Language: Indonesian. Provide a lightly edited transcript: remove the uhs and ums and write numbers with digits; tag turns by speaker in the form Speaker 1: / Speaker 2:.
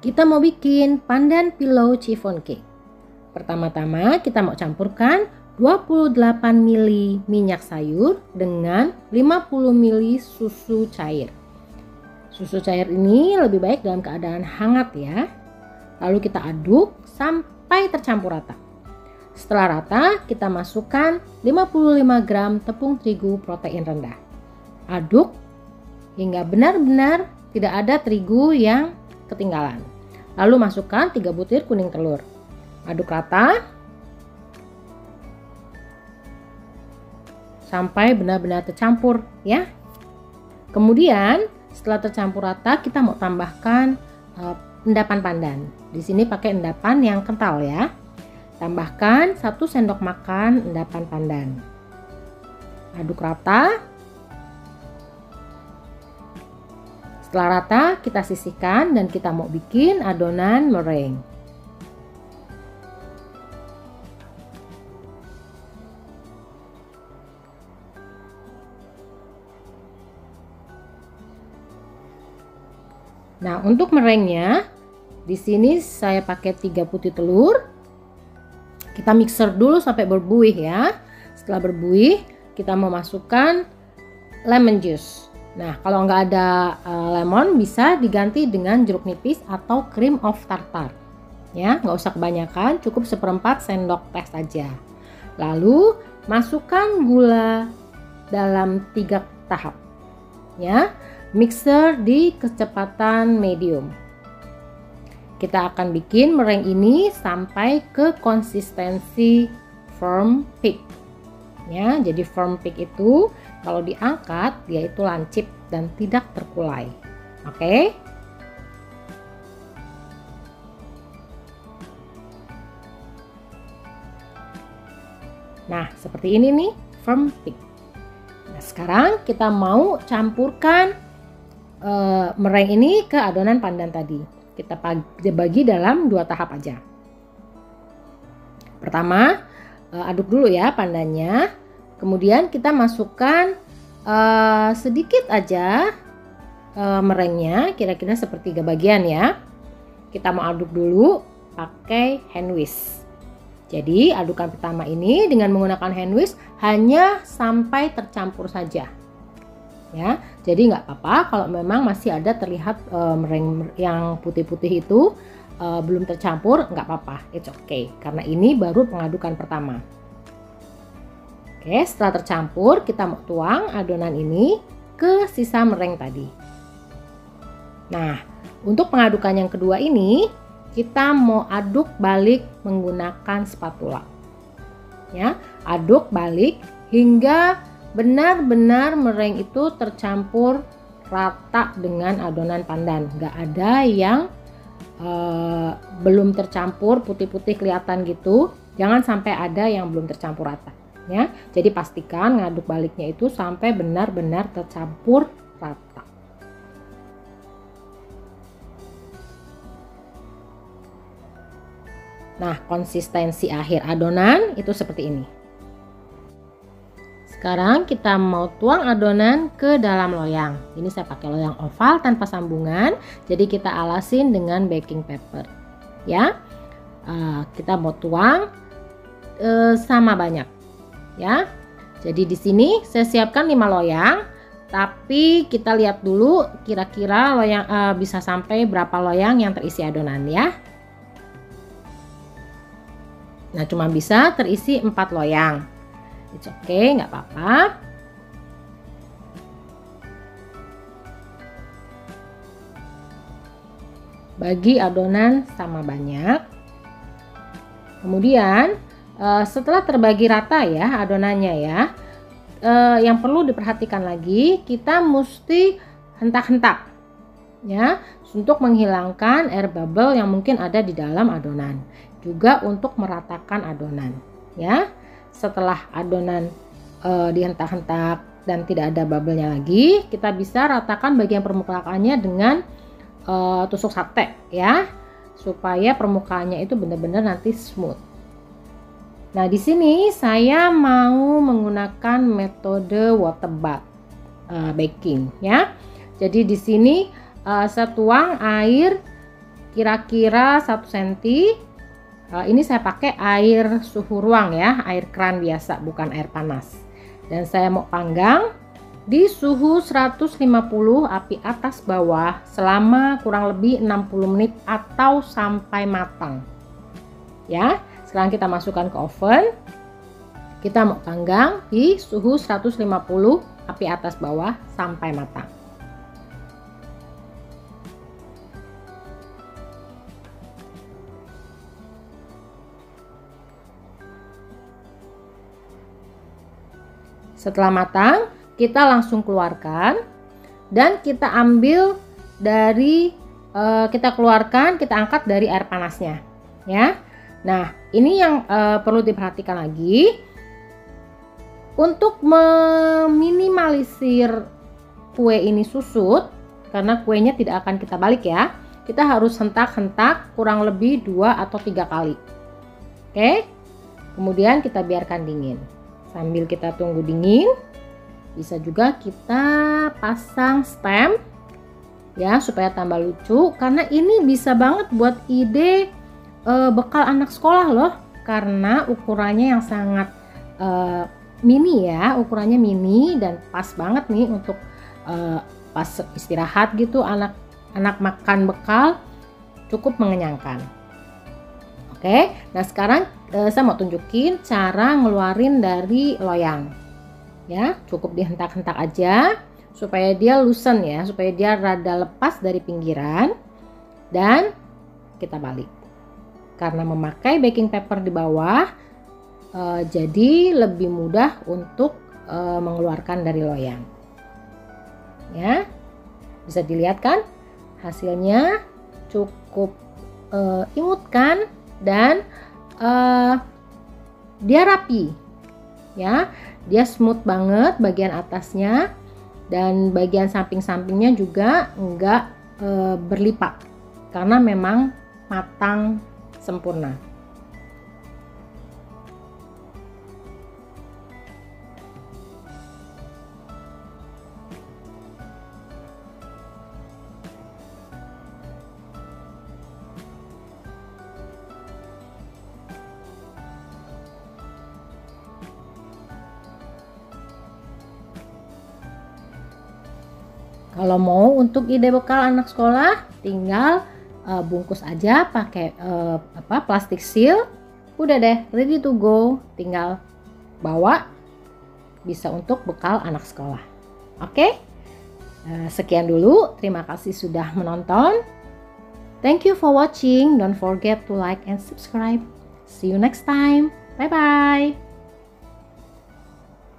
Speaker 1: Kita mau bikin pandan pillow chiffon cake. Pertama-tama kita mau campurkan 28 ml minyak sayur dengan 50 ml susu cair. Susu cair ini lebih baik dalam keadaan hangat ya. Lalu kita aduk sampai tercampur rata. Setelah rata, kita masukkan 55 gram tepung terigu protein rendah. Aduk hingga benar-benar tidak ada terigu yang ketinggalan. Lalu masukkan 3 butir kuning telur. Aduk rata sampai benar-benar tercampur ya. Kemudian setelah tercampur rata, kita mau tambahkan endapan pandan. Di sini pakai endapan yang kental ya. Tambahkan 1 sendok makan endapan pandan. Aduk rata. Setelah rata, kita sisihkan dan kita mau bikin adonan meringue. Nah, untuk meringuenya di sini saya pakai 3 butir telur. Kita mixer dulu sampai berbuih ya. Setelah berbuih, kita mau masukkan lemon juice. Nah, kalau nggak ada lemon bisa diganti dengan jeruk nipis atau cream of tartar. Ya, nggak usah kebanyakan, cukup 1/4 sendok teh saja. Lalu masukkan gula dalam 3 tahap. Ya, mixer di kecepatan medium. Kita akan bikin meringue ini sampai ke konsistensi firm peak. Ya, jadi firm peak itu kalau diangkat dia itu lancip dan tidak terkulai. Oke. Nah, seperti ini nih firm peak. Nah, sekarang kita mau campurkan meringue ini ke adonan pandan tadi. Kita bagi dalam 2 tahap aja. Pertama, aduk dulu ya pandannya. Kemudian kita masukkan sedikit aja meringuenya, kira-kira sepertiga bagian ya. Kita mau aduk dulu pakai hand whisk. Jadi adukan pertama ini dengan menggunakan hand whisk hanya sampai tercampur saja. Ya, jadi nggak apa-apa kalau memang masih ada terlihat meringue yang putih-putih itu belum tercampur, nggak apa-apa, it's okay, karena ini baru pengadukan pertama. Oke, setelah tercampur kita mau tuang adonan ini ke sisa meringue tadi. Nah, untuk pengadukan yang kedua ini kita mau aduk balik menggunakan spatula. Ya, aduk balik hingga benar-benar meringue itu tercampur rata dengan adonan pandan. Nggak ada yang belum tercampur putih-putih kelihatan gitu. Jangan sampai ada yang belum tercampur rata. Ya, jadi pastikan ngaduk baliknya itu sampai benar-benar tercampur rata. Nah, konsistensi akhir adonan itu seperti ini. Sekarang kita mau tuang adonan ke dalam loyang. Ini saya pakai loyang oval tanpa sambungan, jadi kita alasin dengan baking paper. Ya, kita mau tuang sama banyak. Ya, jadi di sini saya siapkan 5 loyang, tapi kita lihat dulu kira-kira loyang bisa sampai berapa loyang yang terisi adonan ya. Nah, cuma bisa terisi 4 loyang. It's okay, nggak apa-apa. Bagi adonan sama banyak. Kemudian setelah terbagi rata ya adonannya ya, yang perlu diperhatikan lagi, kita mesti hentak-hentak ya, untuk menghilangkan air bubble yang mungkin ada di dalam adonan. Juga untuk meratakan adonan ya. Setelah adonan dihentak-hentak dan tidak ada bubble-nya lagi, kita bisa ratakan bagian permukaannya dengan tusuk sate ya, supaya permukaannya itu benar-benar nanti smooth. Nah, di sini saya mau menggunakan metode water bath baking ya. Jadi di sini saya tuang air kira-kira 1 cm. Ini saya pakai air suhu ruang ya, air keran biasa, bukan air panas. Dan saya mau panggang di suhu 150 api atas bawah selama kurang lebih 60 menit atau sampai matang. Ya, sekarang kita masukkan ke oven. Kita mau panggang di suhu 150 api atas bawah sampai matang. Setelah matang, kita langsung keluarkan dan kita ambil dari kita keluarkan, kita angkat dari air panasnya, ya. Nah, ini yang perlu diperhatikan lagi untuk meminimalisir kue ini susut, karena kuenya tidak akan kita balik ya. Kita harus hentak-hentak kurang lebih 2 atau 3 kali. Oke. Kemudian kita biarkan dingin. Sambil kita tunggu dingin, bisa juga kita pasang stem ya supaya tambah lucu, karena ini bisa banget buat ide bekal anak sekolah loh, karena ukurannya yang sangat mini ya, ukurannya mini dan pas banget nih untuk pas istirahat gitu, anak makan bekal cukup mengenyangkan. Oke, nah sekarang saya mau tunjukin cara ngeluarin dari loyang. Ya, cukup dihentak-hentak aja supaya dia loosen ya, supaya dia rada lepas dari pinggiran, dan kita balik. Karena memakai baking paper di bawah, jadi lebih mudah untuk mengeluarkan dari loyang. Ya, bisa dilihat kan hasilnya cukup imut kan, dan dia rapi ya, dia smooth banget bagian atasnya, dan bagian samping-sampingnya juga enggak berlipat karena memang matang sempurna. Kalau mau untuk ide bekal anak sekolah, tinggal bungkus aja pakai plastik seal. Udah deh, ready to go. Tinggal bawa, bisa untuk bekal anak sekolah. Oke? Sekian dulu. Terima kasih sudah menonton. Thank you for watching. Don't forget to like and subscribe. See you next time. Bye bye.